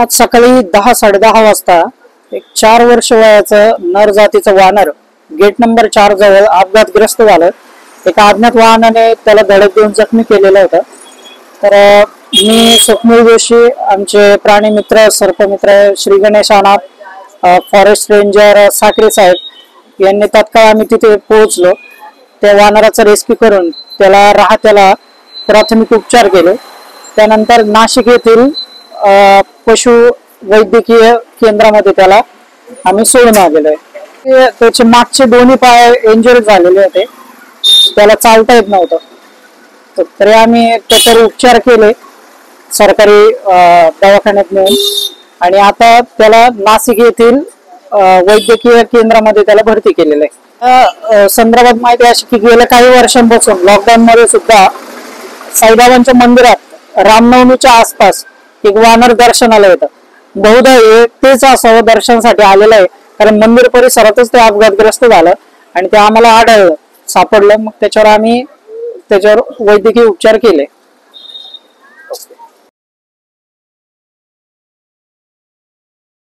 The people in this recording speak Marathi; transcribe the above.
आज सकाळी 10-10:30 वाजता एक 4 वर्ष वयाचं नर जातीचं वानर गेट नंबर 4 जवळ अपघातग्रस्त झालं। एका अज्ञात वाहनाने त्याला धडक देऊन जखमी केलेलं होतं। तर मी स्वप्नील जोशी, आमचे प्राणी मित्र सर्पमित्र श्री गणेश अनाथ, फॉरेस्ट रेंजर साखरे साहेब यांनी तात्काळ आम्ही तिथे पोहोचलो। त्या वानराचा रेस्क्यू करून त्याला राहत्याला प्राथमिक उपचार केले। त्यानंतर नाशिक येथील पशु वैद्यकीय केंद्रामध्ये त्याला आम्ही सोडून आलेलो आहे। त्याचे मागचे दोन्ही पाय इंजुरी झालेले होते, त्याला चालता येत नव्हतं। तरी आम्ही त्याच्यावर उपचार केले सरकारी दवाखान्यात नेऊन, आणि आता त्याला नाशिक येथील वैद्यकीय केंद्रामध्ये त्याला भरती केलेलं आहे। संदर्भात माहिती अशी की गेल्या काही वर्षांपासून लॉकडाऊन मध्ये सुद्धा साईबाबांच्या मंदिरात रामनवमीच्या आसपास एक वानर दर्शनाला येतं। बहुधा तेच असावं दर्शनासाठी आलेलं आहे, कारण मंदिर परिसरातच ते अपघातग्रस्त झालं आणि ते आम्हाला आढळलं, सापडलं। मग त्याच्यावर आम्ही वैद्यकीय उपचार केले।